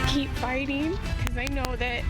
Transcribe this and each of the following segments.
keep fighting because I know that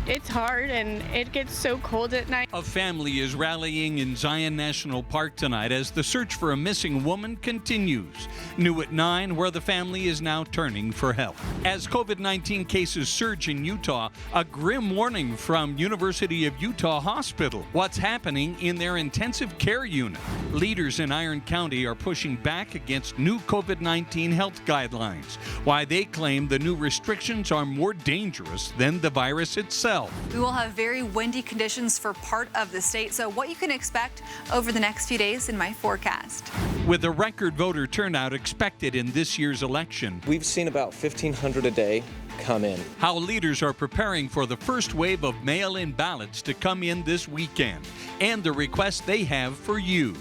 it's hard and it gets so cold at night. A family is rallying in Zion National Park tonight as the search for a missing woman continues. New at 9, where the family is now turning for help. As COVID-19 cases surge in Utah, a grim warning from University of Utah Hospital. What's happening in their intensive care unit? Leaders in Iron County are pushing back against new COVID-19 health guidelines. Why they claim the new restrictions are more dangerous than the virus itself. We will have very windy conditions for part of the state, so what you can expect over the next few days in my forecast. With a record voter turnout expected in this year's election, we've seen about 1,500 a day come in. How leaders are preparing for the first wave of mail-in ballots to come in this weekend, and the requests they have for you.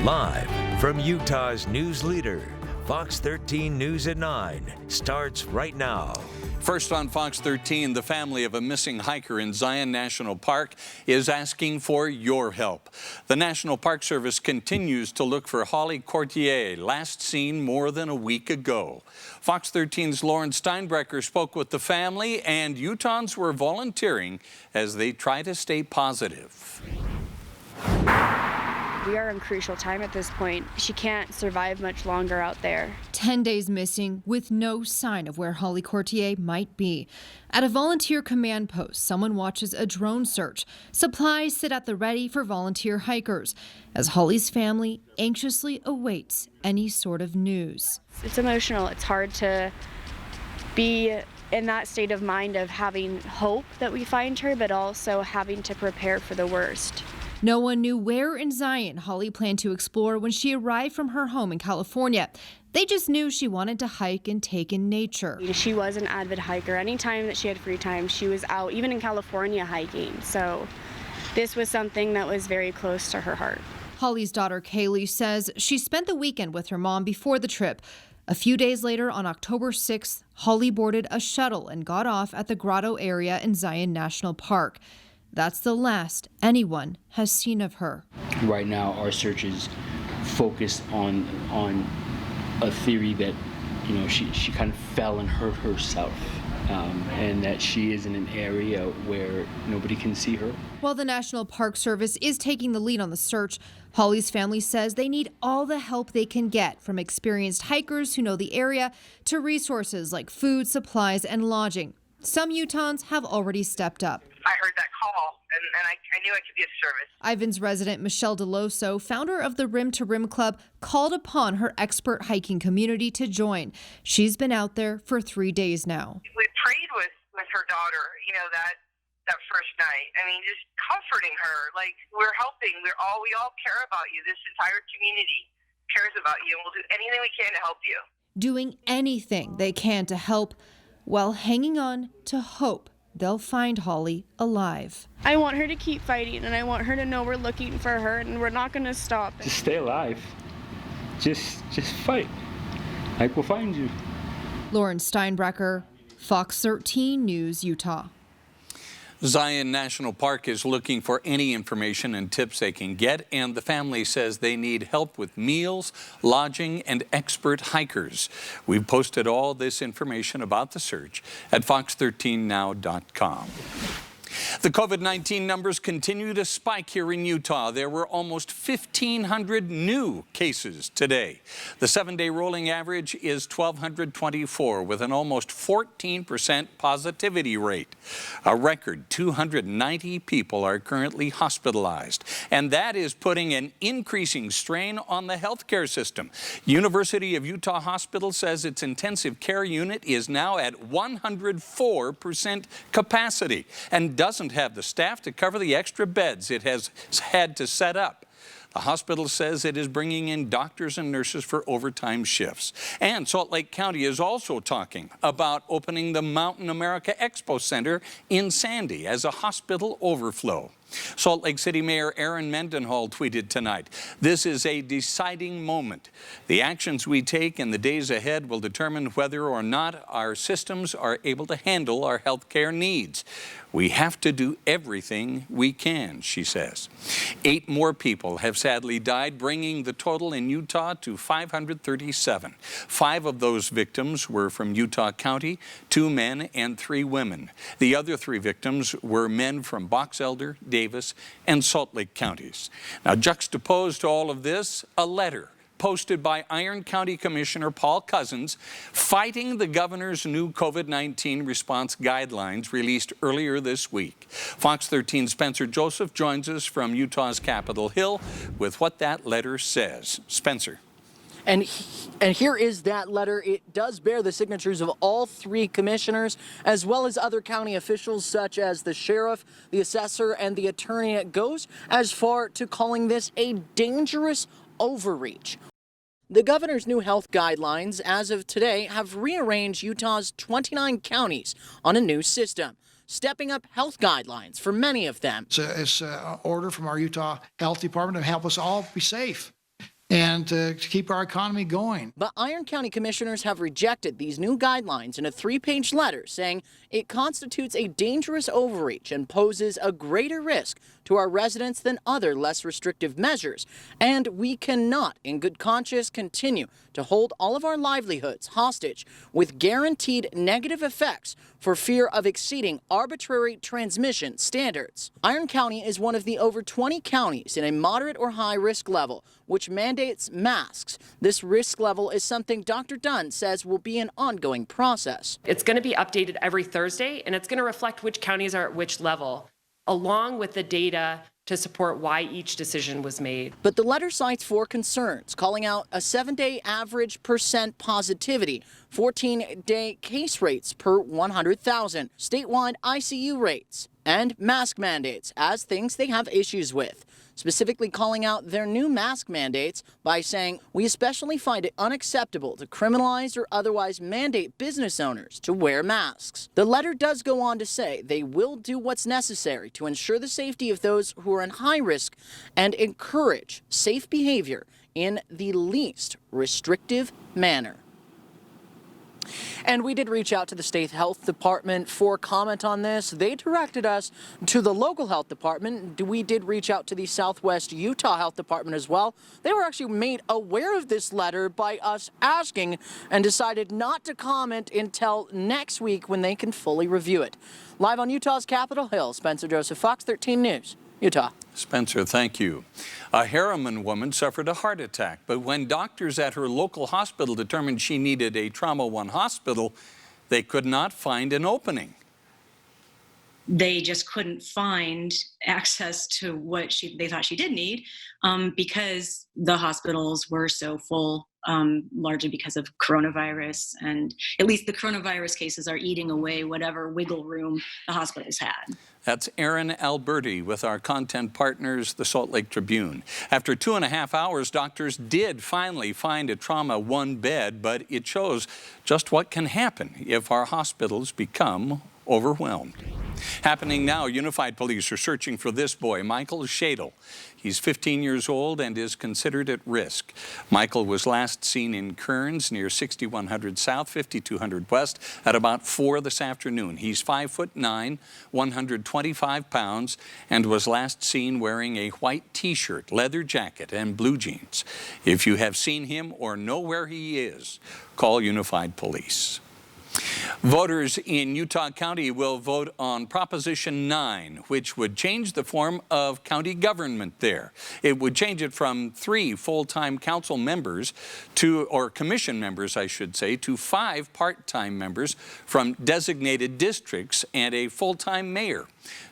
Live from Utah's news leader, Fox 13 News at 9 starts right now. First on Fox 13, the family of a missing hiker in Zion National Park is asking for your help. The National Park Service continues to look for Holly Courtier, last seen more than a week ago. Fox 13's Lauren Steinbrecher spoke with the family, and Utahns were volunteering as they try to stay positive. We are in crucial time at this point. She can't survive much longer out there. 10 days missing with no sign of where Holly Courtier might be. At a volunteer command post, someone watches a drone search. Supplies sit at the ready for volunteer hikers as Holly's family anxiously awaits any sort of news. It's emotional. It's hard to be in that state of mind of having hope that we find her, but also having to prepare for the worst. No one knew where in Zion Holly planned to explore when she arrived from her home in California. They just knew she wanted to hike and take in nature. She was an avid hiker. Anytime that she had free time, she was out, even in California, hiking. So this was something that was very close to her heart. Holly's daughter Kaylee says she spent the weekend with her mom before the trip. A few days later, on October 6th, Holly boarded a shuttle and got off at the Grotto area in Zion National Park. That's the last anyone has seen of her. Right now, our search is focused on a theory that, she kind of fell and hurt herself, and that she is in an area where nobody can see her. While the National Park Service is taking the lead on the search, Holly's family says they need all the help they can get, from experienced hikers who know the area to resources like food, supplies, and lodging. Some Utahns have already stepped up. I heard that call, and I knew I could be of service. Ivins resident Michelle DeLoso, founder of the Rim to Rim Club, called upon her expert hiking community to join. She's been out there for 3 days now. We prayed with her daughter, that first night. I mean, just comforting her, like, we're helping. We all care about you. This entire community cares about you, and we'll do anything we can to help you. Doing anything they can to help, while hanging on to hope they'll find Holly alive. I want her to keep fighting, and I want her to know we're looking for her, and we're not going to stop. Just stay alive. Just fight. Like, we'll find you. Lauren Steinbrecher, Fox 13 News, Utah. Zion National Park is looking for any information and tips they can get, and the family says they need help with meals, lodging, and expert hikers. We've posted all this information about the search at fox13now.com. The COVID-19 numbers continue to spike here in Utah. There were almost 1,500 new cases today. The 7-day rolling average is 1,224 with an almost 14% positivity rate. A record 290 people are currently hospitalized, and that is putting an increasing strain on the healthcare system. University of Utah Hospital says its intensive care unit is now at 104% capacity and doesn't have the staff to cover the extra beds it has had to set up. The hospital says it is bringing in doctors and nurses for overtime shifts. And Salt Lake County is also talking about opening the Mountain America Expo Center in Sandy as a hospital overflow. Salt Lake City Mayor Aaron Mendenhall tweeted tonight, "This is a deciding moment. The actions we take in the days ahead will determine whether or not our systems are able to handle our health care needs. We have to do everything we can," she says. 8 more people have sadly died, bringing the total in Utah to 537. 5 of those victims were from Utah County, 2 men and 3 women. The other 3 victims were men from Box Elder, Davis, and Salt Lake counties. Now, juxtaposed to all of this, a letter posted by Iron County Commissioner Paul Cousins fighting the governor's new COVID-19 response guidelines released earlier this week. Fox 13's Spencer Joseph joins us from Utah's Capitol Hill with what that letter says. Spencer. And here is that letter. It does bear the signatures of all 3 commissioners, as well as other county officials such as the sheriff, the assessor, and the attorney. It goes as far to calling this a dangerous overreach. The governor's new health guidelines, as of today, have rearranged Utah's 29 counties on a new system, stepping up health guidelines for many of them. It's an order from our Utah Health Department to help us all be safe and to keep our economy going. But Iron County commissioners have rejected these new guidelines in a 3-page letter, saying it constitutes a dangerous overreach and poses a greater risk to our residents than other less restrictive measures. And we cannot, in good conscience, continue to hold all of our livelihoods hostage with guaranteed negative effects for fear of exceeding arbitrary transmission standards. Iron County is one of the over 20 counties in a moderate or high risk level, which mandates masks. This risk level is something Dr. Dunn says will be an ongoing process. It's going to be updated every Thursday, and it's going to reflect which counties are at which level, along with the data to support why each decision was made. But the letter cites 4 concerns, calling out a 7-day average percent positivity, 14-day case rates per 100,000, statewide ICU rates, and mask mandates as things they have issues with. Specifically calling out their new mask mandates by saying, "We especially find it unacceptable to criminalize or otherwise mandate business owners to wear masks." The letter does go on to say they will do what's necessary to ensure the safety of those who are in high risk and encourage safe behavior in the least restrictive manner. And we did reach out to the state health department for comment on this. They directed us to the local health department. We did reach out to the Southwest Utah Health Department as well. They were actually made aware of this letter by us asking and decided not to comment until next week when they can fully review it. Live on Utah's Capitol Hill, Spencer Joseph, Fox 13 News, Utah. Spencer, thank you. A Harriman woman suffered a heart attack, but when doctors at her local hospital determined she needed a Trauma One hospital, they could not find an opening. They just couldn't find access to what they thought she did need because the hospitals were so full, largely because of coronavirus. And at least the coronavirus cases are eating away whatever wiggle room the hospitals had. That's Erin Alberti with our content partners, the Salt Lake Tribune. After 2.5 hours, doctors did finally find a Trauma One bed, but it shows just what can happen if our hospitals become overwhelmed. Happening now, Unified Police are searching for this boy, Michael Shadle. He's 15 years old and is considered at risk. Michael was last seen in Kearns near 6100 South, 5200 West at about 4 this afternoon. He's 5'9", 125 pounds, and was last seen wearing a white t-shirt, leather jacket, and blue jeans. If you have seen him or know where he is, call Unified Police. Voters in Utah County will vote on Proposition 9, which would change the form of county government there. It would change it from 3 full-time council members or commission members, I should say, to 5 part-time members from designated districts and a full-time mayor.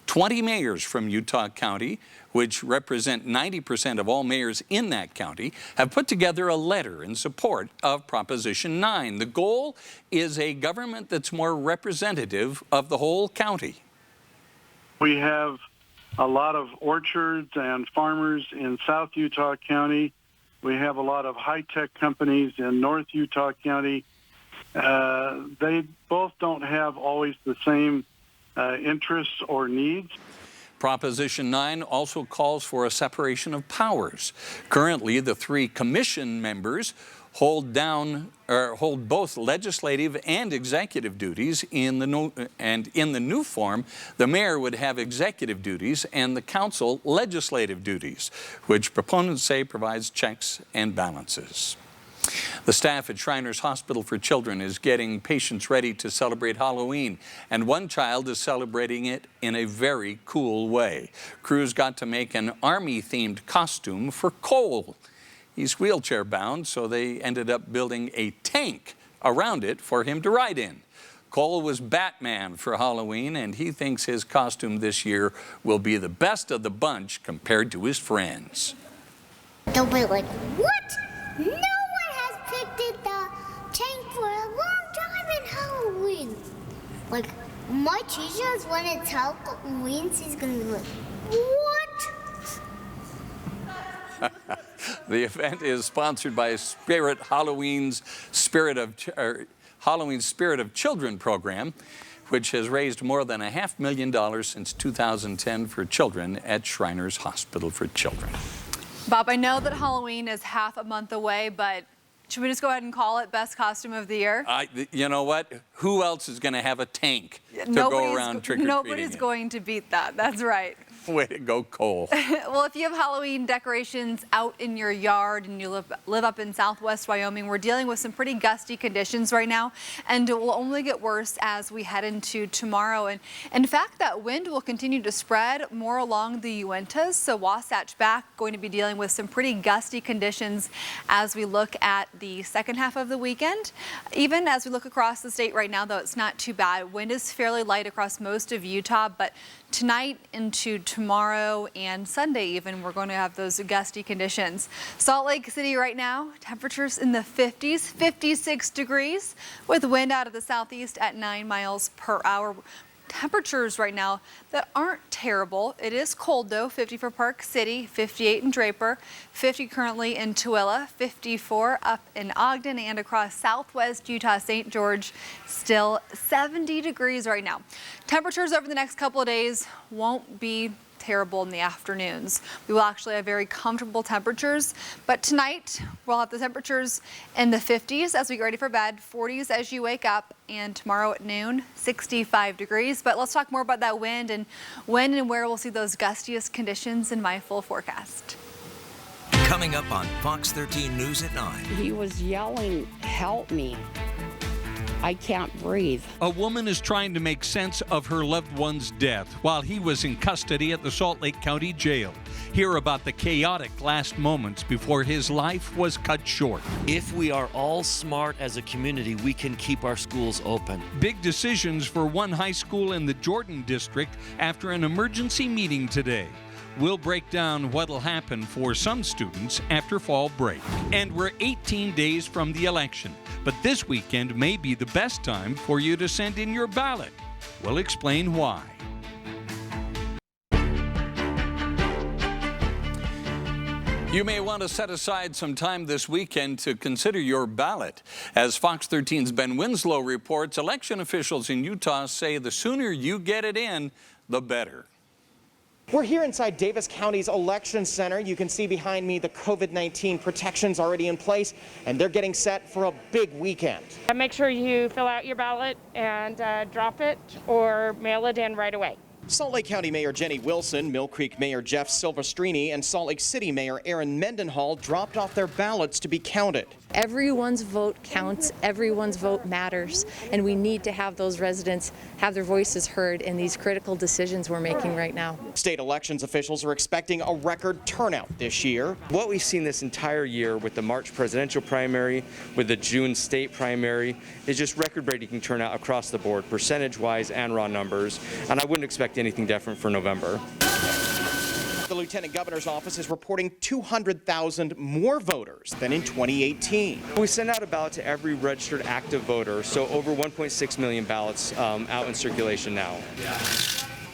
20 mayors from Utah County, which represent 90% of all mayors in that county, have put together a letter in support of Proposition 9. The goal is a government that's more representative of the whole county. We have a lot of orchards and farmers in South Utah County. We have a lot of high-tech companies in North Utah County. They both don't have always the same interests or needs. Proposition 9 also calls for a separation of powers. Currently, the 3 commission members hold both legislative and executive duties. In the new form, the mayor would have executive duties and the council legislative duties, which proponents say provides checks and balances. The staff at Shriners Hospital for Children is getting patients ready to celebrate Halloween, and one child is celebrating it in a very cool way. Crews got to make an army-themed costume for Cole. He's wheelchair-bound, so they ended up building a tank around it for him to ride in. Cole was Batman for Halloween, and he thinks his costume this year will be the best of the bunch compared to his friends. They'll be like, what? No one has picked the tank for a long time in Halloween. Like, my teachers, when it's Halloween, he's going to be like, what? The event is sponsored by Halloween's Spirit of Children program, which has raised more than $500,000 since 2010 for children at Shriners Hospital for Children. Bob, I know that Halloween is half a month away, but should we just go ahead and call it Best Costume of the Year? You know what? Who else is going to have a tank to go around trick-or-treating? Nobody's going to beat that. That's right. Way to go, Cole. Well, if you have Halloween decorations out in your yard and you live up in Southwest Wyoming, we're dealing with some pretty gusty conditions right now, and it will only get worse as we head into tomorrow. And in fact, that wind will continue to spread more along the Uintas, so Wasatch back going to be dealing with some pretty gusty conditions as we look at the second half of the weekend. Even as we look across the state right now, though, it's not too bad. Wind is fairly light across most of Utah, but tonight into tomorrow and Sunday even, we're going to have those gusty conditions. Salt Lake City right now, temperatures in the 50s, 56 degrees with wind out of the southeast at 9 miles per hour. Temperatures right now that aren't terrible. It is cold though, 50 for Park City, 58 in Draper, 50 currently in Tooele, 54 up in Ogden and across southwest Utah, St. George, still 70 degrees right now. Temperatures over the next couple of days won't be terrible in the afternoons. We will actually have very comfortable temperatures, but tonight we'll have the temperatures in the 50s as we get ready for bed, 40s as you wake up, and tomorrow at noon, 65 degrees. But let's talk more about that wind and when and where we'll see those gustiest conditions in my full forecast. Coming up on Fox 13 News at 9. He was yelling, "Help me. I can't breathe." A woman is trying to make sense of her loved one's death while he was in custody at the Salt Lake County Jail. Hear about the chaotic last moments before his life was cut short. If we are all smart as a community, we can keep our schools open. Big decisions for one high school in the Jordan district after an emergency meeting today. We'll break down what'll happen for some students after fall break. And we're 18 days from the election, but this weekend may be the best time for you to send in your ballot. We'll explain why. You may want to set aside some time this weekend to consider your ballot. As Fox 13's Ben Winslow reports, election officials in Utah say the sooner you get it in, the better. We're here inside Davis County's election center. You can see behind me the COVID-19 protections already in place, and they're getting set for a big weekend. Make sure you fill out your ballot and drop it or mail it in right away. Salt Lake County Mayor Jenny Wilson, Mill Creek Mayor Jeff Silvestrini, and Salt Lake City Mayor Aaron Mendenhall dropped off their ballots to be counted. Everyone's vote counts, everyone's vote matters, and we need to have those residents have their voices heard in these critical decisions we're making right now. State elections officials are expecting a record turnout this year. What we've seen this entire year with the March presidential primary, with the June state primary, is just record-breaking turnout across the board, percentage-wise and raw numbers, and I wouldn't expect anything different for November. The Lieutenant Governor's office is reporting 200,000 more voters than in 2018. We send out a ballot to every registered active voter, so over 1.6 million ballots out in circulation now.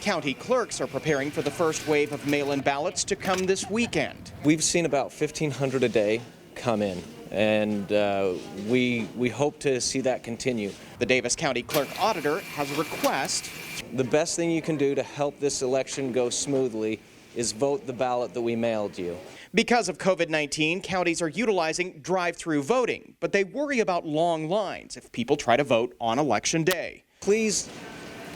County clerks are preparing for the first wave of mail-in ballots to come this weekend. We've seen about 1,500 a day come in. and we hope to see that continue. The Davis County Clerk Auditor has a request. The best thing you can do to help this election go smoothly is vote the ballot that we mailed you. Because of COVID-19, counties are utilizing drive-through voting, but they worry about long lines if people try to vote on Election Day. Please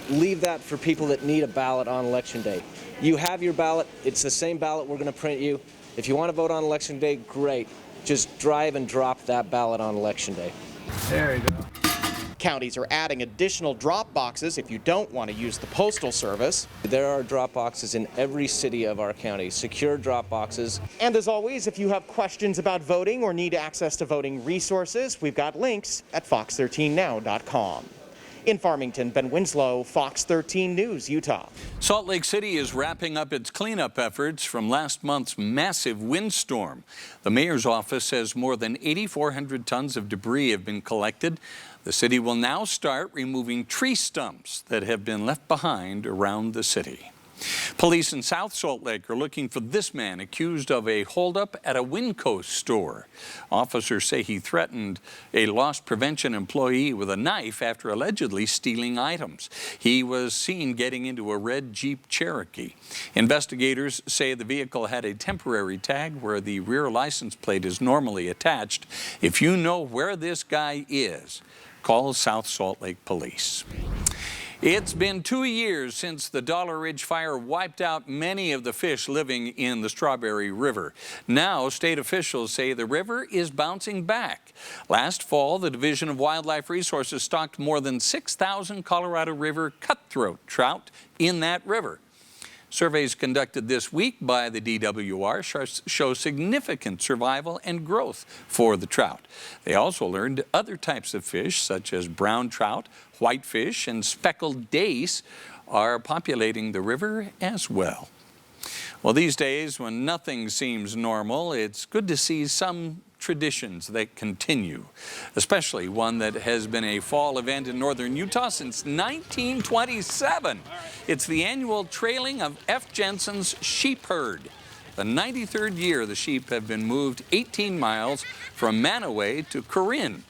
leave that for people that need a ballot on Election Day. You have your ballot. It's the same ballot we're going to print you. If you want to vote on Election Day, great. Just drive and drop that ballot on Election Day. There you go. Counties are adding additional drop boxes if you don't want to use the Postal Service. There are drop boxes in every city of our county, secure drop boxes. And as always, if you have questions about voting or need access to voting resources, we've got links at fox13now.com. In Farmington, Ben Winslow, Fox 13 News, Utah. Salt Lake City is wrapping up its cleanup efforts from last month's massive windstorm. The mayor's office says more than 8,400 tons of debris have been collected. The city will now start removing tree stumps that have been left behind around the city. Police in South Salt Lake are looking for this man accused of a holdup at a Winco store. Officers say he threatened a loss prevention employee with a knife after allegedly stealing items. He was seen getting into a red Jeep Cherokee. Investigators say the vehicle had a temporary tag where the rear license plate is normally attached. If you know where this guy is, call South Salt Lake Police. It's been 2 years since the Dollar Ridge fire wiped out many of the fish living in the Strawberry River. Now, state officials say the river is bouncing back. Last fall, the Division of Wildlife Resources stocked more than 6,000 Colorado River cutthroat trout in that river. Surveys conducted this week by the DWR show significant survival and growth for the trout. They also learned other types of fish, such as brown trout, whitefish, and speckled dace, are populating the river as well. Well, these days, when nothing seems normal, it's good to see some traditions that continue, especially one that has been a fall event in northern Utah since 1927. It's the annual trailing of F. Jensen's sheep herd. The 93rd year the sheep have been moved 18 miles from Manaway to Corinne.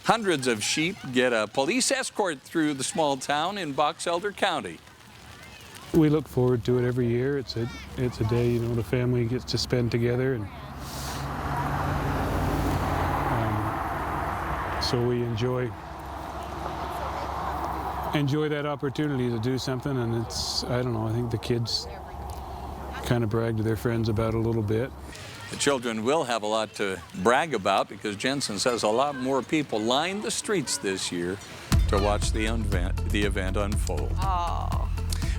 Hundreds of sheep get a police escort through the small town in Box Elder County. We look forward to it every year. It's a day, you know, the family gets to spend together, and so we enjoy that opportunity to do something. And it's, I don't know, I think the kids kind of brag to their friends about it a little bit. The children will have a lot to brag about because Jensen says a lot more people lined the streets this year to watch the event unfold. Oh.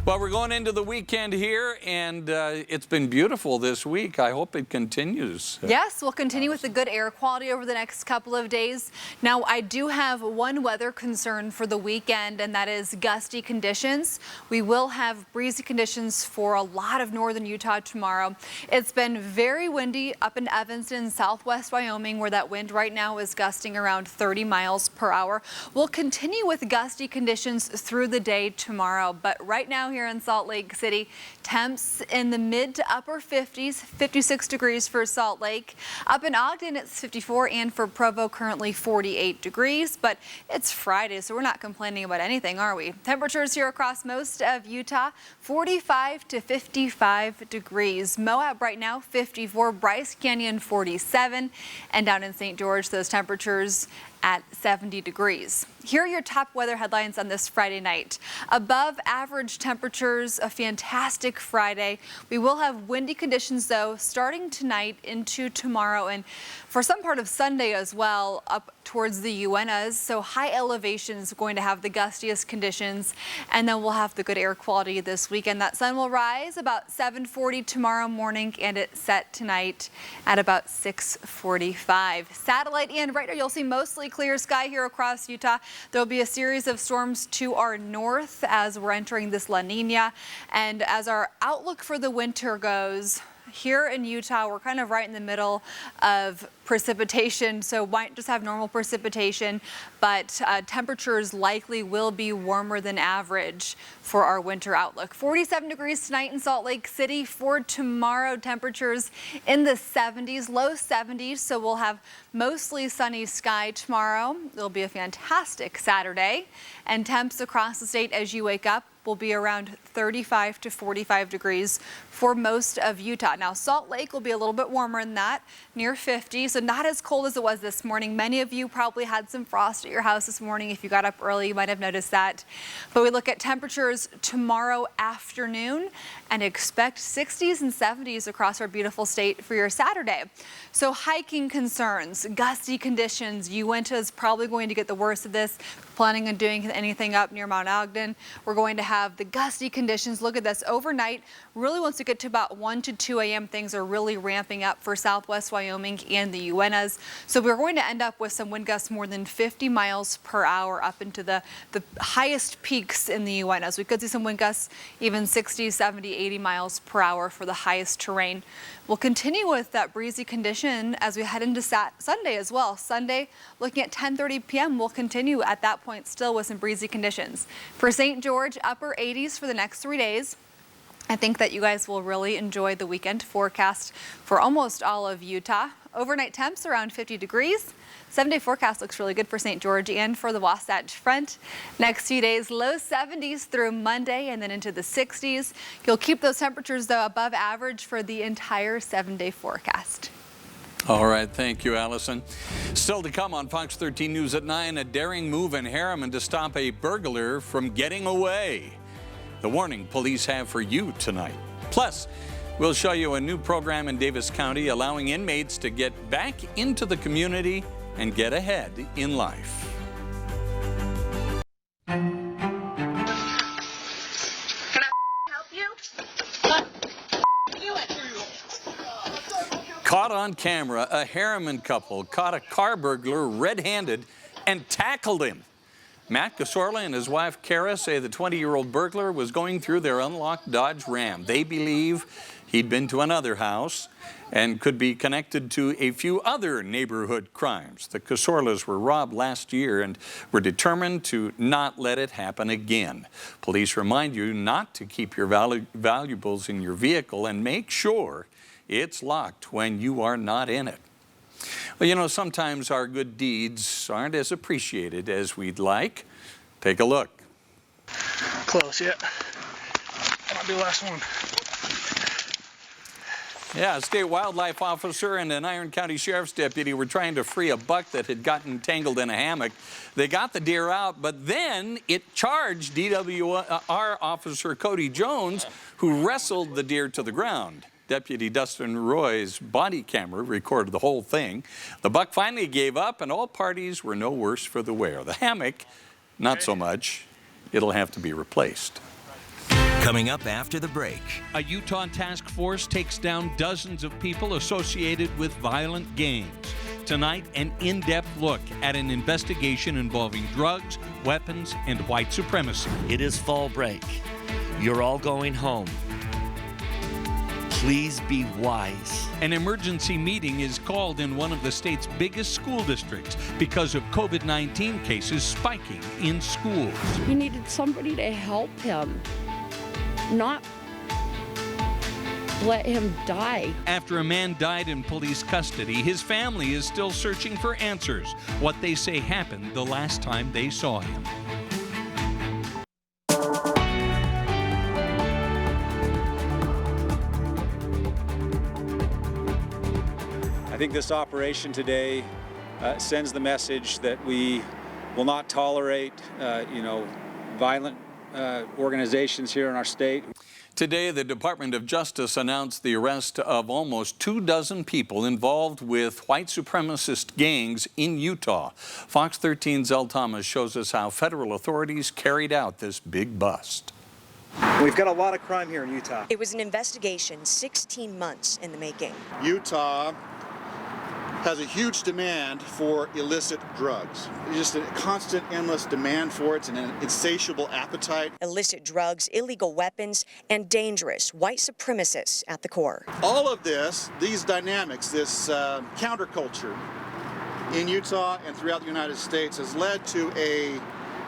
Well, we're going into the weekend here, and it's been beautiful this week. I hope it continues. Yes, we'll continue with the good air quality over the next couple of days. Now, I do have one weather concern for the weekend, and that is gusty conditions. We will have breezy conditions for a lot of northern Utah tomorrow. It's been very windy up in Evanston, southwest Wyoming, where that wind right now is gusting around 30 miles per hour. We'll continue with gusty conditions through the day tomorrow, but right now here in Salt Lake City, temps in the mid to upper 50s, 56 degrees for Salt Lake. Up in Ogden, it's 54, and for Provo, currently 48 degrees, but it's Friday, so we're not complaining about anything, are we? Temperatures here across most of Utah, 45 to 55 degrees. Moab right now, 54, Bryce Canyon, 47, and down in St. George, those temperatures at 70 degrees. Here are your top weather headlines on this Friday night. Above average temperatures, a fantastic Friday. We will have windy conditions though, starting tonight into tomorrow and for some part of Sunday as well, up towards the Uintas. So high elevations going to have the gustiest conditions, and then we'll have the good air quality this weekend. That sun will rise about 7:40 tomorrow morning, and it's set tonight at about 6:45. Satellite and radar, you'll see mostly clear sky here across Utah. There'll be a series of storms to our north as we're entering this La Nina. And as our outlook for the winter goes, here in Utah, we're kind of right in the middle of precipitation, so might just have normal precipitation, but temperatures likely will be warmer than average for our winter outlook. 47 degrees tonight in Salt Lake City. For tomorrow, temperatures in the 70s, low 70s, so we'll have mostly sunny sky tomorrow. It'll be a fantastic Saturday, and temps across the state as you wake up will be around 35 to 45 degrees for most of Utah. Now, Salt Lake will be a little bit warmer than that, near 50, so not as cold as it was this morning. Many of you probably had some frost at your house this morning. If you got up early, you might have noticed that. But we look at temperatures tomorrow afternoon and expect 60s and 70s across our beautiful state for your Saturday. So hiking concerns, gusty conditions. Uinta is probably going to get the worst of this. Planning on doing anything up near Mount Ogden, we're going to have the gusty conditions. Look at this overnight. Really, once we get to about 1 to 2 a.m., things are really ramping up for southwest Wyoming and the Uintas. So we're going to end up with some wind gusts more than 50 miles per hour up into the highest peaks in the Uintas. We could see some wind gusts even 60, 70, 80 miles per hour for the highest terrain. We'll continue with that breezy condition as we head into Sunday as well. Sunday, looking at 10:30 p.m., we'll continue at that point still with some breezy conditions. For St. George, upper 80s for the next 3 days. I think that you guys will really enjoy the weekend forecast for almost all of Utah. Overnight temps around 50 degrees. 7-day forecast looks really good for St. George and for the Wasatch Front. Next few days, low 70s through Monday and then into the 60s. You'll keep those temperatures, though, above average for the entire 7-day forecast. All right, thank you, Allison. Still to come on Fox 13 News at 9, a daring move in Harriman to stop a burglar from getting away. The warning police have for you tonight. Plus, we'll show you a new program in Davis County allowing inmates to get back into the community and get ahead in life. Can I help you? Caught on camera, a Harriman couple caught a car burglar red-handed and tackled him. Matt Casorla and his wife Kara say the 20-year-old burglar was going through their unlocked Dodge Ram. They believe he'd been to another house and could be connected to a few other neighborhood crimes. The Casorlas were robbed last year and were determined to not let it happen again. Police remind you not to keep your valuables in your vehicle and make sure it's locked when you are not in it. Well, you know, sometimes our good deeds aren't as appreciated as we'd like. Take a look. Close, yeah. Might be the last one. Yeah, a state wildlife officer and an Iron County Sheriff's deputy were trying to free a buck that had gotten tangled in a hammock. They got the deer out, but then it charged DWR officer Cody Jones, who wrestled the deer to the ground. Deputy Dustin Roy's body camera recorded the whole thing. The buck finally gave up, and all parties were no worse for the wear. The hammock, not so much. It'll have to be replaced. Coming up after the break. A Utah task force takes down dozens of people associated with violent gangs. Tonight, an in-depth look at an investigation involving drugs, weapons, and white supremacy. It is fall break. You're all going home. Please be wise. An emergency meeting is called in one of the state's biggest school districts because of COVID-19 cases spiking in schools. He needed somebody to help him, not let him die. After a man died in police custody, his family is still searching for answers. What they say happened the last time they saw him. I think this operation today sends the message that we will not tolerate, violent organizations here in our state. Today, the Department of Justice announced the arrest of almost 24 people involved with white supremacist gangs in Utah. Fox 13's Elle Thomas shows us how federal authorities carried out this big bust. We've got a lot of crime here in Utah. It was an investigation, 16 months in the making. Utah has a huge demand for illicit drugs. There's just a constant, endless demand for it and an insatiable appetite. Illicit drugs, illegal weapons, and dangerous white supremacists at the core. All of this, these dynamics, this counterculture in Utah and throughout the United States has led to a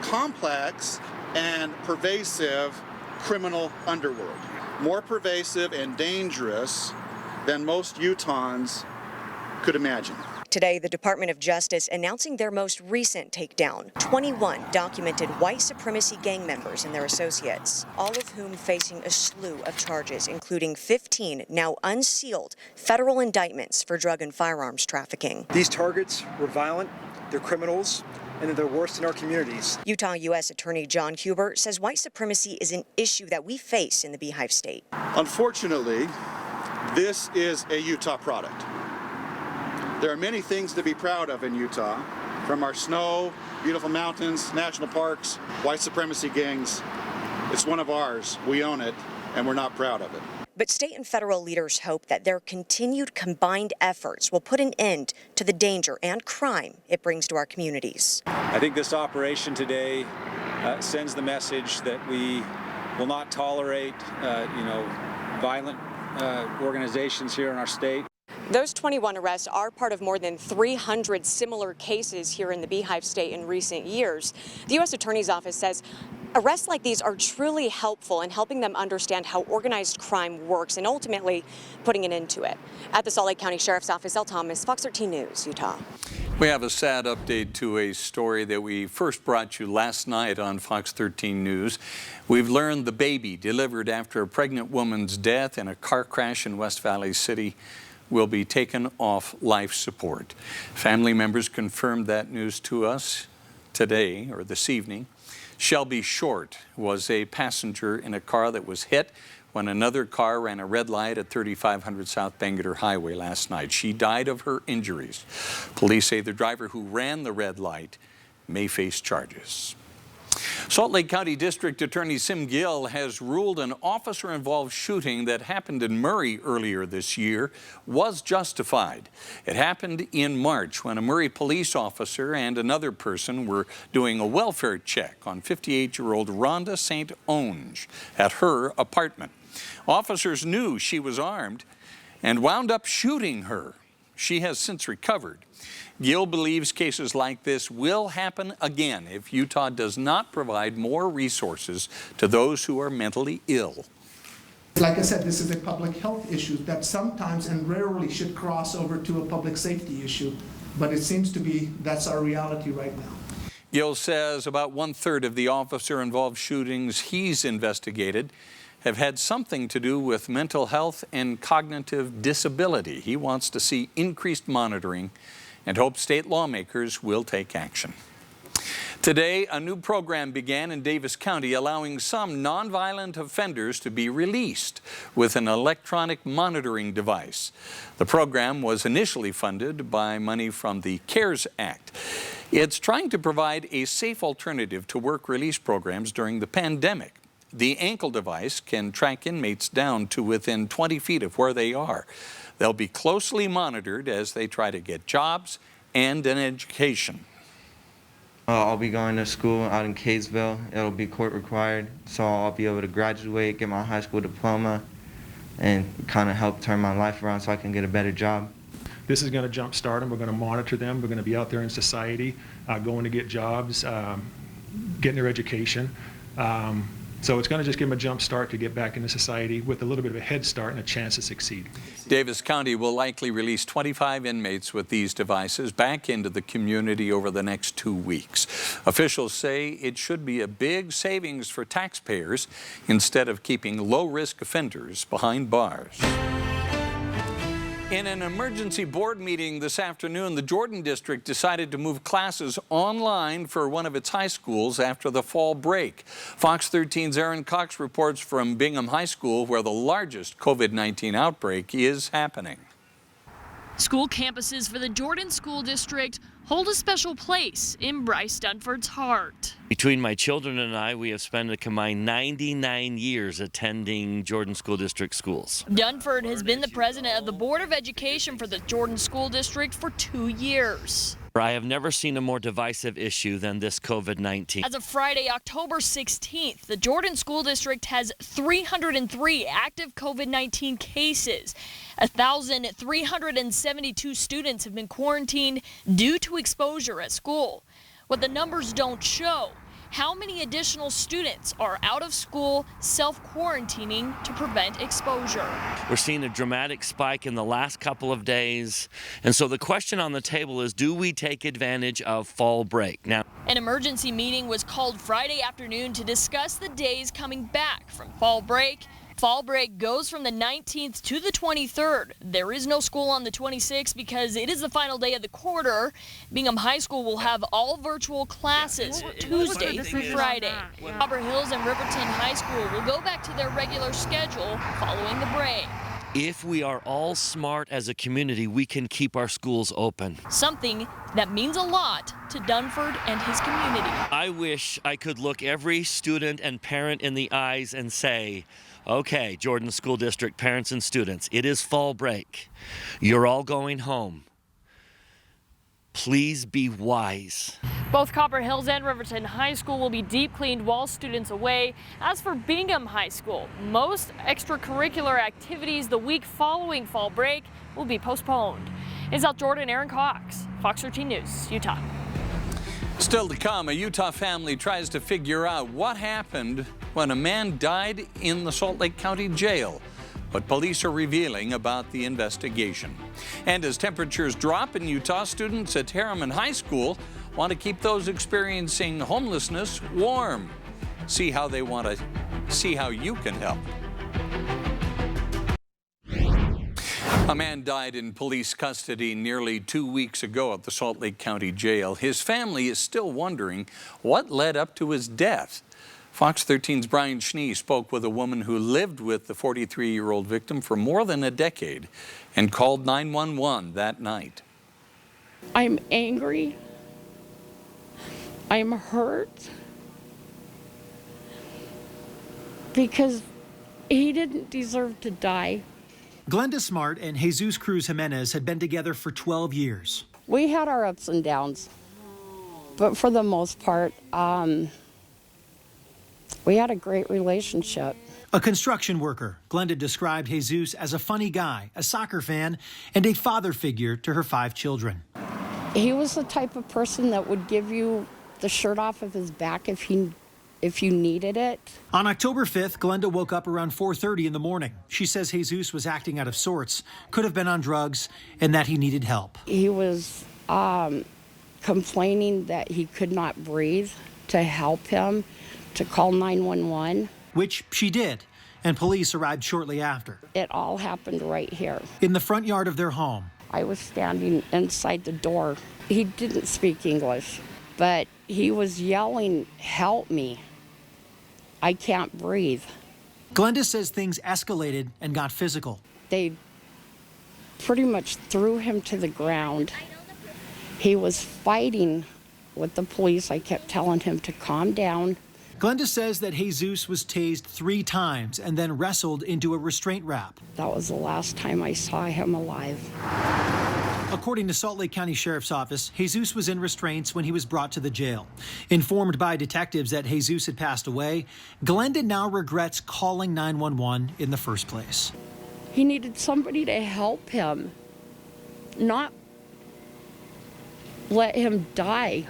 complex and pervasive criminal underworld. More pervasive and dangerous than most Utahns could imagine. Today, the Department of Justice announcing their most recent takedown. 21 documented white supremacy gang members and their associates, all of whom facing a slew of charges, including 15 now unsealed federal indictments for drug and firearms trafficking. These targets were violent, they're criminals, and they're worst in our communities. Utah U.S. Attorney John Huber says white supremacy is an issue that we face in the Beehive State. Unfortunately, this is a Utah product. There are many things to be proud of in Utah, from our snow, beautiful mountains, national parks, white supremacy gangs. It's one of ours. We own it, and we're not proud of it. But state and federal leaders hope that their continued combined efforts will put an end to the danger and crime it brings to our communities. I think this operation today sends the message that we will not tolerate, violent organizations here in our state. Those 21 arrests are part of more than 300 similar cases here in the Beehive State in recent years. The U.S. Attorney's Office says arrests like these are truly helpful in helping them understand how organized crime works and ultimately putting an end to it. At the Salt Lake County Sheriff's Office, Elle Thomas, Fox 13 News, Utah. We have a sad update to a story that we first brought you last night on Fox 13 News. We've learned the baby delivered after a pregnant woman's death in a car crash in West Valley City will be taken off life support. Family members confirmed that news to us today or this evening. Shelby Short was a passenger in a car that was hit when another car ran a red light at 3500 South Bangerter Highway last night. She died of her injuries. Police say the driver who ran the red light may face charges. Salt Lake County District Attorney Sim Gill has ruled an officer-involved shooting that happened in Murray earlier this year was justified. It happened in March when a Murray police officer and another person were doing a welfare check on 58-year-old Rhonda St. Onge at her apartment. Officers knew she was armed and wound up shooting her. She has since recovered. Gill believes cases like this will happen again if Utah does not provide more resources to those who are mentally ill. Like I said, this is a public health issue that sometimes and rarely should cross over to a public safety issue, but it seems to be that's our reality right now. Gill says about 1/3 of the officer-involved shootings he's investigated have had something to do with mental health and cognitive disability. He wants to see increased monitoring and hopes state lawmakers will take action. Today, a new program began in Davis County allowing some nonviolent offenders to be released with an electronic monitoring device. The program was initially funded by money from the CARES Act. It's trying to provide a safe alternative to work release programs during the pandemic. The ankle device can track inmates down to within 20 feet of where they are. They'll be closely monitored as they try to get jobs and an education. I'll be going to school out in Kaysville. It'll be court required, so I'll be able to graduate, get my high school diploma, and kind of help turn my life around so I can get a better job. This is going to jumpstart them. We're going to monitor them. We're going to be out there in society, going to get jobs, getting their education. So it's going to just give them a jump start to get back into society with a little bit of a head start and a chance to succeed. Davis County will likely release 25 inmates with these devices back into the community over the next 2 weeks. Officials say it should be a big savings for taxpayers instead of keeping low-risk offenders behind bars. In an emergency board meeting this afternoon, the Jordan District decided to move classes online for one of its high schools after the fall break. Fox 13's Aaron Cox reports from Bingham High School, where the largest COVID-19 outbreak is happening. School campuses for the Jordan School District hold a special place in Bryce Dunford's heart. Between my children and I, we have spent a combined 99 years attending Jordan School District schools. Dunford has been the president of the Board of Education for the Jordan School District for 2 years. I have never seen a more divisive issue than this COVID-19. As of Friday, October 16th, the Jordan School District has 303 active COVID-19 cases. 1,372 students have been quarantined due to exposure at school. What the numbers don't show, how many additional students are out of school self-quarantining to prevent exposure. We're seeing a dramatic spike in the last couple of days. And so the question on the table is, do we take advantage of fall break? Now, an emergency meeting was called Friday afternoon to discuss the days coming back from fall break. Fall break goes from the 19th to the 23rd. There is no school on the 26th because it is the final day of the quarter. Bingham High School will have all virtual classes Tuesday through Friday. Copper Hills and Riverton High School will go back to their regular schedule following the break. if we are all smart as a community, we can keep our schools open. Something that means a lot to Dunford and his community. I wish I could look every student and parent in the eyes and say, okay, Jordan School District parents and students, it is fall break. You're all going home. Please be wise. Both Copper Hills and Riverton High School will be deep cleaned while students away. As for Bingham High School, most extracurricular activities the week following fall break will be postponed. In South Jordan, Aaron Cox, Fox 13 News, Utah. Still to come, a Utah family tries to figure out what happened when a man died in the Salt Lake County Jail. What police are revealing about the investigation. And as temperatures drop in Utah, students at Harriman High School want to keep those experiencing homelessness warm. See how you can help. A man died in police custody nearly 2 weeks ago at the Salt Lake County Jail. His family is still wondering what led up to his death. Fox 13's Brian Schnee spoke with a woman who lived with the 43-year-old victim for more than a decade and called 911 that night. I'm angry. I'm hurt. Because he didn't deserve to die. Glenda Smart and Jesus Cruz Jimenez had been together for 12 years. We had our ups and downs, but for the most part, we had a great relationship. A construction worker, Glenda described Jesus as a funny guy, a soccer fan, and a father figure to her 5 children. He was the type of person that would give you the shirt off of his back if you needed it. On October 5th, Glenda woke up around 4:30 in the morning. She says Jesus was acting out of sorts, could have been on drugs, and that he needed help. He was complaining that he could not breathe, to help him, to call 911. Which she did, and police arrived shortly after. It all happened right here. In the front yard of their home. I was standing inside the door. He didn't speak English, but he was yelling, "Help me. I can't breathe." Glenda says things escalated and got physical. They pretty much threw him to the ground. He was fighting with the police. I kept telling him to calm down. Glenda says that Jesus was tased 3 times and then wrestled into a restraint wrap. That was the last time I saw him alive. According to Salt Lake County Sheriff's Office, Jesus was in restraints when he was brought to the jail. Informed by detectives that Jesus had passed away, Glenda now regrets calling 911 in the first place. He needed somebody to help him, not let him die.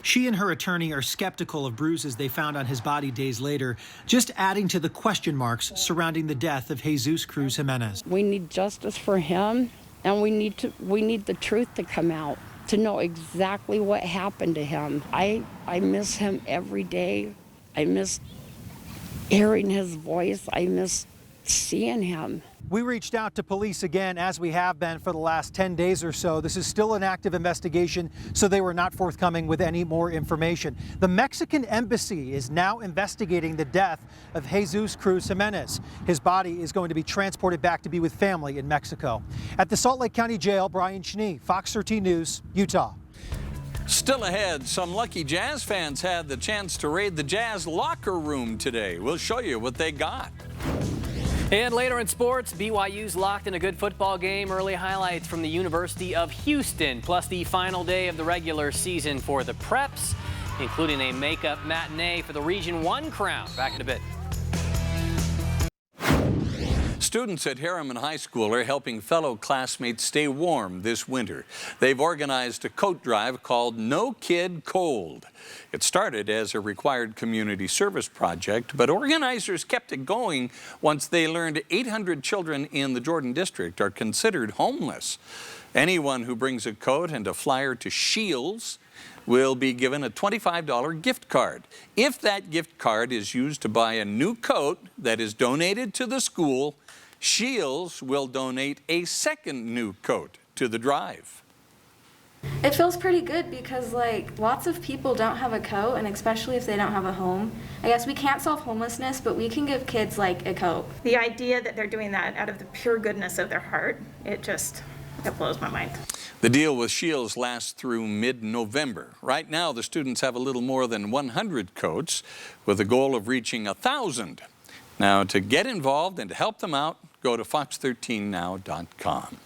She and her attorney are skeptical of bruises they found on his body days later, just adding to the question marks surrounding the death of Jesus Cruz Jimenez. We need justice for him, and we need the truth to come out, to know exactly what happened to him. I miss him every day. I miss hearing his voice. I miss seeing him. We reached out to police again, as we have been for the last 10 days or so. This is still an active investigation, so they were not forthcoming with any more information. The Mexican embassy is now investigating the death of Jesus Cruz Jimenez. His body is going to be transported back to be with family in Mexico. At the Salt Lake County Jail, Brian Schnee, Fox 13 News, Utah. Still ahead, some lucky Jazz fans had the chance to raid the Jazz locker room today. We'll show you what they got. And later in sports, BYU's locked in a good football game. Early highlights from the University of Houston, plus the final day of the regular season for the Preps, including a makeup matinee for the Region 1 crown. Back in a bit. Students at Harriman High School are helping fellow classmates stay warm this winter. They've organized a coat drive called No Kid Cold. It started as a required community service project, but organizers kept it going once they learned 800 children in the Jordan District are considered homeless. Anyone who brings a coat and a flyer to Shields will be given a $25 gift card. If that gift card is used to buy a new coat that is donated to the school, Shields will donate a second new coat to the drive. It feels pretty good because lots of people don't have a coat, and especially if they don't have a home. I guess we can't solve homelessness, but we can give kids a coat. The idea that they're doing that out of the pure goodness of their heart, it blows my mind. The deal with Shields lasts through mid-November. Right now, the students have a little more than 100 coats with a goal of reaching 1,000. Now, to get involved and to help them out, go to fox13now.com.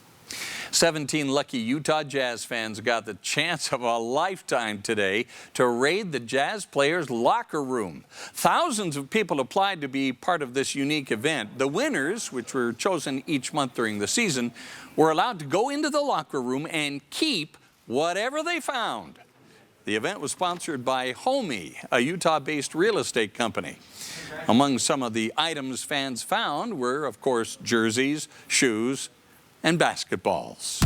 17 lucky Utah Jazz fans got the chance of a lifetime today to raid the Jazz players' locker room. Thousands of people applied to be part of this unique event. The winners, which were chosen each month during the season, were allowed to go into the locker room and keep whatever they found. The event was sponsored by Homey, a Utah-based real estate company. Among some of the items fans found were, of course, jerseys, shoes, and basketballs.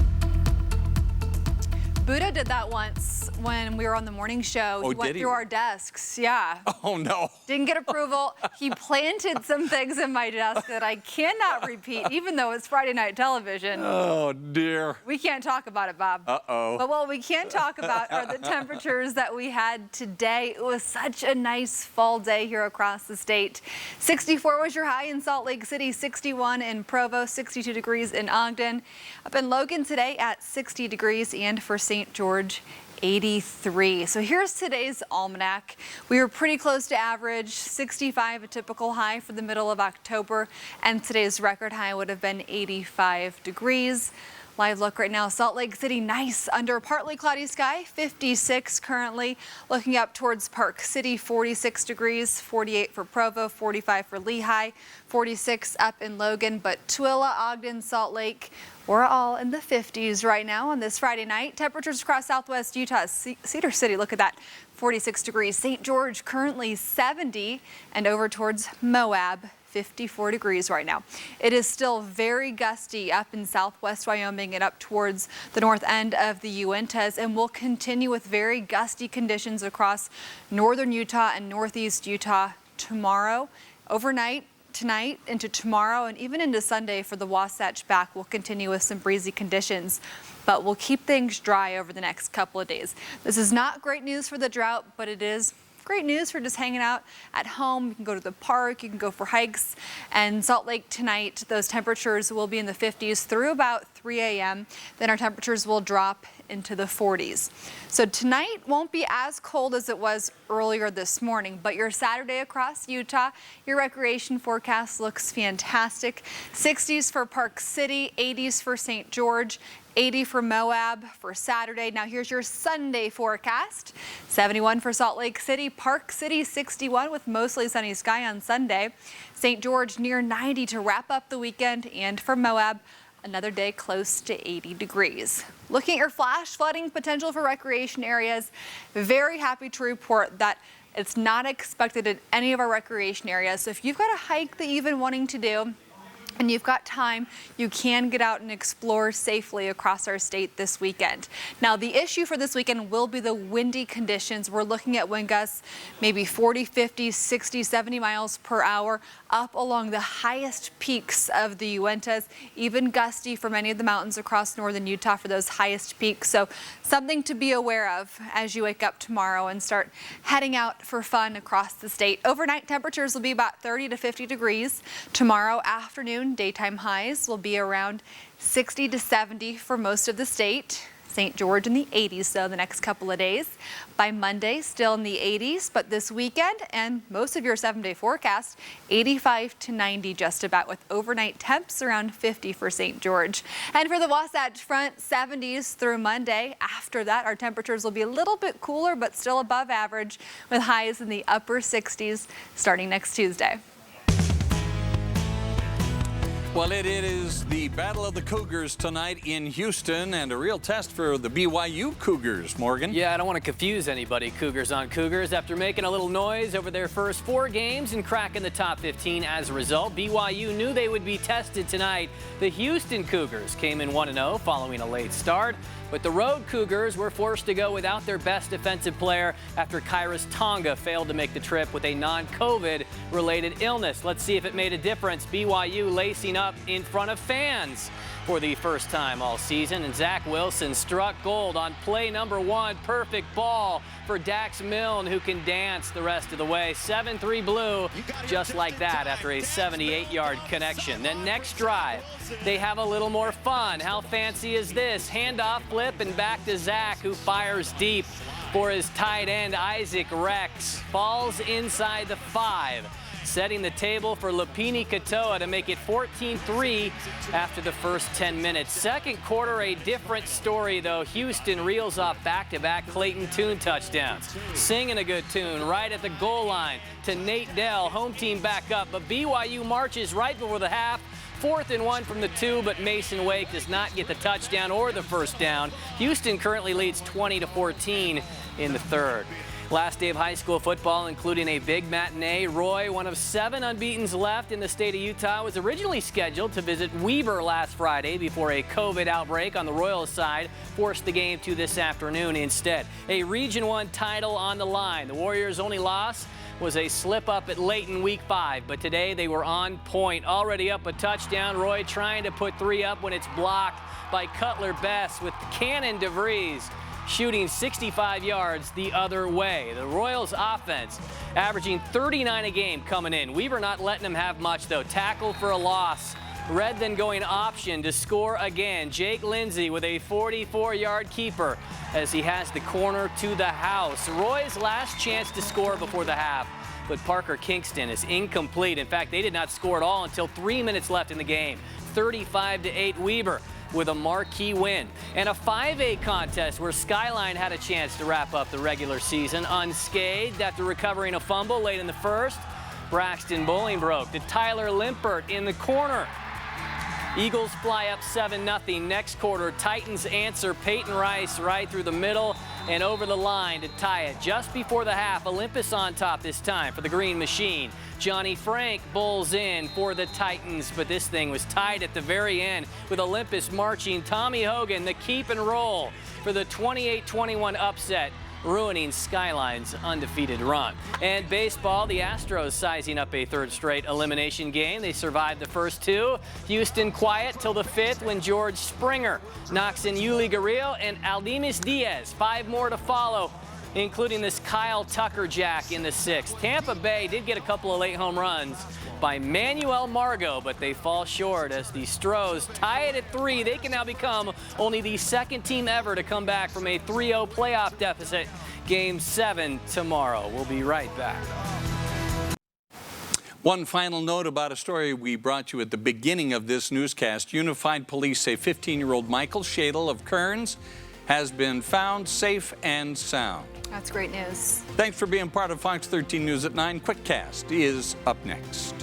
Buddha did that once when we were on the morning show. Oh, he went through our desks. Yeah. Oh, no. Didn't get approval. He planted some things in my desk that I cannot repeat, even though it's Friday night television. Oh, dear. We can't talk about it, Bob. Uh-oh. But what we can talk about are the temperatures that we had today. It was such a nice fall day here across the state. 64 was your high in Salt Lake City, 61 in Provo, 62 degrees in Ogden. Up in Logan today at 60 degrees, and for St. George, 83. So here's today's almanac. We were pretty close to average, 65 a typical high for the middle of October, and today's record high would have been 85 degrees. Live look right now, Salt Lake City, nice under a partly cloudy sky, 56 currently. Looking up towards Park City, 46 degrees, 48 for Provo, 45 for Lehigh, 46 up in Logan, but Tooele, Ogden, Salt Lake, we're all in the 50s right now on this Friday night. Temperatures across southwest Utah, Cedar City, look at that, 46 degrees. St. George currently 70, and over towards Moab, 54 degrees right now. It is still very gusty up in southwest Wyoming and up towards the north end of the Uintas, and will continue with very gusty conditions across northern Utah and northeast Utah tomorrow. Overnight, tonight into tomorrow, and even into Sunday for the Wasatch Back, will continue with some breezy conditions, but we'll keep things dry over the next couple of days. This is not great news for the drought, but it is great news for just hanging out at home. You can go to the park, you can go for hikes. And Salt Lake tonight, those temperatures will be in the 50s through about 3 a.m. Then our temperatures will drop into the 40s. So tonight won't be as cold as it was earlier this morning, but your Saturday across Utah, your recreation forecast looks fantastic. 60s for Park City, 80s for St. George, 80 for Moab for Saturday. Now here's your Sunday forecast. 71 for Salt Lake City, Park City 61 with mostly sunny sky on Sunday. St. George near 90 to wrap up the weekend, and for Moab, another day close to 80 degrees. Looking at your flash flooding potential for recreation areas, very happy to report that it's not expected in any of our recreation areas. So if you've got a hike that you've been wanting to do, and you've got time, you can get out and explore safely across our state this weekend. Now, the issue for this weekend will be the windy conditions. We're looking at wind gusts, maybe 40, 50, 60, 70 miles per hour up along the highest peaks of the Uintas, even gusty for many of the mountains across northern Utah for those highest peaks. So something to be aware of as you wake up tomorrow and start heading out for fun across the state. Overnight temperatures will be about 30 to 50 degrees. Tomorrow afternoon, daytime highs will be around 60 to 70 for most of the state. St. George in the 80s, so the next couple of days. By Monday, still in the 80s, but this weekend and most of your 7-day forecast, 85 to 90 just about, with overnight temps around 50 for St. George. And for the Wasatch Front, 70s through Monday. After that, our temperatures will be a little bit cooler, but still above average, with highs in the upper 60s starting next Tuesday. Well, it is the Battle of the Cougars tonight in Houston, and a real test for the BYU Cougars, Morgan. Yeah, I don't want to confuse anybody. Cougars on Cougars. After making a little noise over their first 4 games and cracking the top 15 as a result, BYU knew they would be tested tonight. The Houston Cougars came in 1-0 following a late start, but the road Cougars were forced to go without their best defensive player after Kairos Tonga failed to make the trip with a non-COVID related illness. Let's see if it made a difference. BYU lacing up in front of fans for the first time all season, and Zach Wilson struck gold on play number 1. Perfect ball for Dax Milne, who can dance the rest of the way. 7-3 Blue, just like that, after a 78-yard connection. Then next drive, they have a little more fun. How fancy is this? Handoff, flip, and back to Zach, who fires deep for his tight end, Isaac Rex. Falls inside the 5. Setting the table for Lupini Katoa to make it 14-3 after the first 10 minutes. Second quarter, a different story, though. Houston reels off back-to-back Clayton Tune touchdowns. Singing a good tune right at the goal line to Nate Dell. Home team back up, but BYU marches right before the half. 4th and 1 from the 2, but Mason Wake does not get the touchdown or the first down. Houston currently leads 20-14 in the 3rd. Last day of high school football, including a big matinee. Roy, one of 7 unbeatens left in the state of Utah, was originally scheduled to visit Weber last Friday before a COVID outbreak on the Royals side forced the game to this afternoon instead. A Region 1 title on the line. The Warriors' only loss was a slip-up at Layton Week 5, but today they were on point. Already up a touchdown. Roy trying to put 3 up when it's blocked by Cutler Best, with Cannon DeVries shooting 65 yards the other way. The Royals offense averaging 39 a game coming in. Weber not letting them have much, though. Tackle for a loss. Red then going option to score again. Jake Lindsey with a 44-yard keeper as he has the corner to the house. Roy's last chance to score before the half, but Parker Kingston is incomplete. In fact, they did not score at all until 3 minutes left in the game. 35-8 Weber with a marquee win. And a 5A contest where Skyline had a chance to wrap up the regular season unscathed after recovering a fumble late in the first. Braxton Bolingbroke to Tyler Limpert in the corner. Eagles fly up 7-0. Next quarter, Titans answer. Peyton Rice right through the middle and over the line to tie it. Just before the half, Olympus on top this time for the Green Machine. Johnny Frank bowls in for the Titans, but this thing was tied at the very end with Olympus marching. Tommy Hogan, the keep and roll for the 28-21 upset, ruining Skyline's undefeated run. And baseball, the Astros sizing up a 3rd straight elimination game. They survived the first 2. Houston quiet till the 5th when George Springer knocks in Yuli Gurriel and Aldemus Diaz. 5 more to follow, including this Kyle Tucker jack in the 6th. Tampa Bay did get a couple of late home runs by Manuel Margot, but they fall short as the Stros tie it at 3. They can now become only the 2nd team ever to come back from a 3-0 playoff deficit. Game 7 tomorrow. We'll be right back. One final note about a story we brought you at the beginning of this newscast. Unified Police say 15-year-old Michael Shadle of Kearns has been found safe and sound. That's great news. Thanks for being part of Fox 13 News at 9. Quickcast is up next.